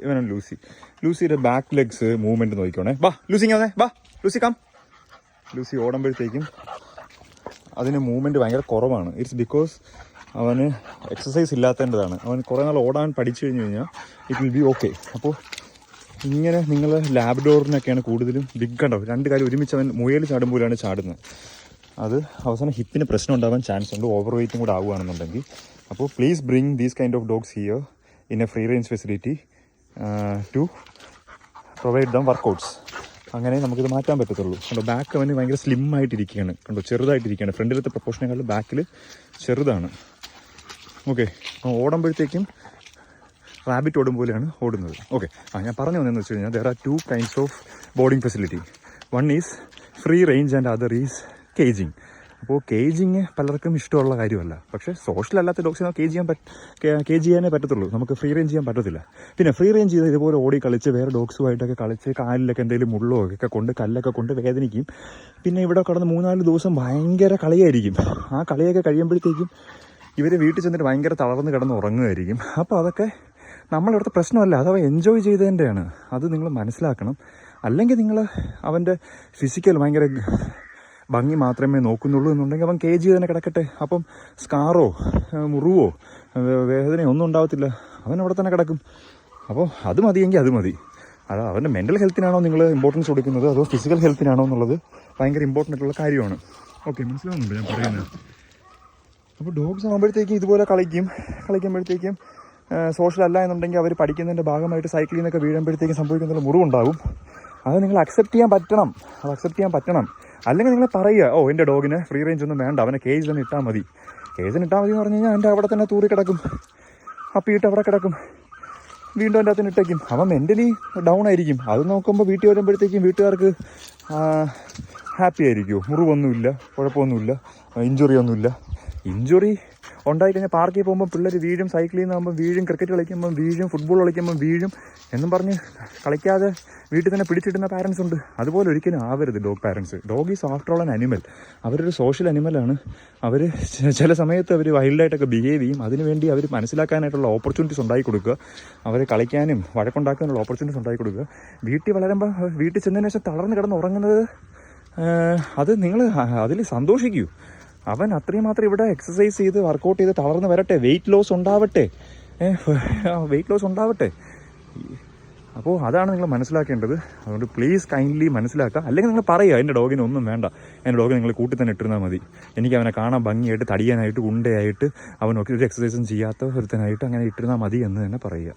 ഇവനാണ് ലൂസി. ലൂസിയുടെ back legs movement നോക്കിക്കോണേ. വാ ലൂസി ഇങ്ങനെ വാ, ലൂസി കം. ലൂസി ഓടുമ്പോഴത്തേക്കും അതിന് മൂവ്മെൻറ്റ് ഭയങ്കര കുറവാണ്. ഇറ്റ്സ് ബിക്കോസ് അവന് എക്സസൈസ് ഇല്ലാത്തതിൻ്റെതാണ്. അവൻ കുറേ നാൾ ഓടാൻ പഠിച്ചു കഴിഞ്ഞ് കഴിഞ്ഞാൽ ഇറ്റ് വിൽ ബി ഓക്കെ. അപ്പോൾ ഇങ്ങനെ നിങ്ങൾ ലാബ്ഡോറിനൊക്കെയാണ് കൂടുതലും ബിഗ് കണ്ടോ, രണ്ട് കാര്യം ഒരുമിച്ച് അവൻ മുയൽ ചാടുമ്പോഴാണ് ചാടുന്നത്. അത് അവസാനം ഹിപ്പിന് പ്രശ്നം ഉണ്ടാവാൻ ചാൻസ് ഉണ്ട്, ഓവർ വെയ്റ്റും കൂടെ ആവുകയാണെന്നുണ്ടെങ്കിൽ. അപ്പോൾ please bring these kind of dogs here in a free range facility to provide them workouts. അങ്ങനെ നമുക്കിത് മാറ്റാൻ പറ്റത്തുള്ളൂ. കണ്ടോ ബാക്ക് അവന് ഭയങ്കര സ്ലിം ആയിട്ടിരിക്കുകയാണ്, കണ്ടോ ചെറുതായിട്ടിരിക്കുകയാണ്. ഫ്രണ്ടിലത്തെ പ്രൊപ്പോർഷനേക്കാളും ബാക്കിൽ ചെറുതാണ്. ഓക്കെ, ഓടുമ്പോഴത്തേക്കും റാബിറ്റ് ഓടും പോലെയാണ് ഓടുന്നത്. ഓക്കെ, ഞാൻ പറഞ്ഞു വന്നതെന്ന് വെച്ച് കഴിഞ്ഞാൽ there are 2 kinds of boarding facility. One is free range and other is caging. അപ്പോൾ കേജിങ് പലർക്കും ഇഷ്ടമുള്ള കാര്യമല്ല. പക്ഷേ സോഷ്യൽ അല്ലാത്ത ഡോഗ്സിനെ കേജ് ചെയ്യാനേ പറ്റത്തുള്ളൂ, നമുക്ക് ഫ്രീ റേഞ്ച് ചെയ്യാൻ പറ്റത്തില്ല. പിന്നെ ഫ്രീ റേഞ്ച് ചെയ്ത് ഇതുപോലെ ഓടി കളിച്ച് വേറെ ഡോഗ്സുമായിട്ടൊക്കെ കളിച്ച് കാലിലൊക്കെ എന്തെങ്കിലും മുള്ളോ ഒക്കെ കൊണ്ട് കല്ലൊക്കെ കൊണ്ട് വേദനിക്കും. പിന്നെ ഇവിടെ കടന്ന് 3-4 ദിവസം ഭയങ്കര കളിയായിരിക്കും. ആ കളിയൊക്കെ കഴിയുമ്പോഴത്തേക്കും ഇവർ വീട്ടിൽ ചെന്നിട്ട് ഭയങ്കര തളർന്ന് കിടന്ന് ഉറങ്ങുമായിരിക്കും. അപ്പോൾ അതൊക്കെ നമ്മളിവിടുത്തെ പ്രശ്നമല്ല, അതവ എൻജോയ് ചെയ്തതിൻ്റെയാണ്. അത് നിങ്ങൾ മനസ്സിലാക്കണം. അല്ലെങ്കിൽ നിങ്ങൾ അവൻ്റെ ഫിസിക്കൽ ഭയങ്കര ഭംഗി മാത്രമേ നോക്കുന്നുള്ളൂ എന്നുണ്ടെങ്കിൽ അവൻ കേജ് തന്നെ കിടക്കട്ടെ. അപ്പം സ്കാറോ മുറിവോ വേദനയോ ഒന്നും ഉണ്ടാവത്തില്ല, അവൻ അവിടെ തന്നെ കിടക്കും. അപ്പോൾ അത് മതിയെങ്കിൽ അത് മതി. അത് അവൻ്റെ മെൻ്റൽ ഹെൽത്തിനാണോ നിങ്ങൾ ഇമ്പോർട്ടൻസ് കൊടുക്കുന്നത് അതോ ഫിസിക്കൽ ഹെൽത്തിനാണോ എന്നുള്ളത് ഭയങ്കര ഇമ്പോർട്ടൻ്റ് ആയിട്ടുള്ള കാര്യമാണ്. ഓക്കെ, മനസ്സിലാവുന്നുണ്ട് ഞാൻ പറയുന്നത്. അപ്പോൾ ഡോഗ്സ് ആകുമ്പോഴത്തേക്കും ഇതുപോലെ കളിക്കുമ്പോഴത്തേക്കും സോഷ്യൽ അല്ല എന്നുണ്ടെങ്കിൽ അവർ പഠിക്കുന്നതിൻ്റെ ഭാഗമായിട്ട് സൈക്കിളിൽ നിന്നൊക്കെ വീഴുമ്പോഴത്തേക്കും സംഭവിക്കുന്ന മുറിവുണ്ടാവും. അത് നിങ്ങൾ അക്സെപ്റ്റ് ചെയ്യാൻ പറ്റണം. അല്ലെങ്കിൽ നിങ്ങൾ പറയുക, ഓ എൻ്റെ ഡോഗിന് ഫ്രീ റേഞ്ച് ഒന്നും വേണ്ട, അവനെ കേജിൽ തന്നെ ഇട്ടാൽ മതി എന്ന് പറഞ്ഞു കഴിഞ്ഞാൽ എൻ്റെ അവിടെ തന്നെ തൂറി കിടക്കും, അപ്പിയിട്ട് അവിടെ കിടക്കും, വീണ്ടും എൻ്റെ അകത്തിന് ഇട്ടേക്കും. അവൻ മെൻ്റലി ഡൗൺ ആയിരിക്കും. അത് നോക്കുമ്പോൾ വീട്ടിൽ വരുമ്പോഴത്തേക്കും വീട്ടുകാർക്ക് ഹാപ്പി ആയിരിക്കുമോ? മുറിവൊന്നുമില്ല, കുഴപ്പമൊന്നുമില്ല, ഇഞ്ചുറി ഉണ്ടായിക്കഴിഞ്ഞാൽ പാർക്കിൽ പോകുമ്പോൾ പിള്ളേർ വീഴും, സൈക്കിളിൽ നിന്നാകുമ്പോൾ വീഴും, ക്രിക്കറ്റ് കളിക്കുമ്പം വീഴും, ഫുട്ബോൾ കളിക്കുമ്പം വീഴും എന്നും പറഞ്ഞ് കളിക്കാതെ വീട്ടിൽ തന്നെ പിടിച്ചിടുന്ന പാരൻസ് ഉണ്ട്. അതുപോലെ ഒരിക്കലും ആവരുത് dog parents. Dog is after all an animal. അവരൊരു സോഷ്യൽ അനിമലാണ്. അവർ ചില സമയത്ത് അവർ വൈൽഡായിട്ടൊക്കെ ബിഹേവ് ചെയ്യും. അതിനുവേണ്ടി അവർ മനസ്സിലാക്കാനായിട്ടുള്ള ഓപ്പർച്യൂണിറ്റീസ് ഉണ്ടാക്കി കൊടുക്കുക, അവരെ കളിക്കാനും വഴക്കുണ്ടാക്കാനുള്ള ഓപ്പർച്യൂണിറ്റീസ് ഉണ്ടാക്കി കൊടുക്കുക. വീട്ടിൽ വളരുമ്പോൾ വീട്ടിൽ ചെന്നതിന് ശേഷം തളർന്ന് കിടന്ന് ഉറങ്ങുന്നത് അത് നിങ്ങൾ അതിൽ സന്തോഷിക്കൂ. അവൻ അത്രയും മാത്രം ഇവിടെ എക്സസൈസ് ചെയ്ത് വർക്കൗട്ട് ചെയ്ത് തളർന്ന് വരട്ടെ, വെയിറ്റ് ലോസ് ഉണ്ടാവട്ടെ. അപ്പോൾ അതാണ് നിങ്ങൾ മനസ്സിലാക്കേണ്ടത്. അതുകൊണ്ട് പ്ലീസ് കൈൻഡ്ലി മനസ്സിലാക്കുക. അല്ലെങ്കിൽ നിങ്ങൾ പറയുക, എൻ്റെ ഡോഗിന് ഒന്നും വേണ്ട, എൻ്റെ ഡോഗിനെ നിങ്ങൾ കൂട്ടി തന്നെ ഇട്ടിരുന്നാൽ മതി, എനിക്ക് അവനെ കാണാൻ ഭംഗിയായിട്ട് തടിയാനായിട്ട് ഉണ്ടയായിട്ട് അവൻ ഒരു എക്സസൈസും ചെയ്യാത്ത ഒരുത്തനായിട്ട് അങ്ങനെ ഇട്ടിരുന്നാൽ മതി എന്ന് തന്നെ പറയുക.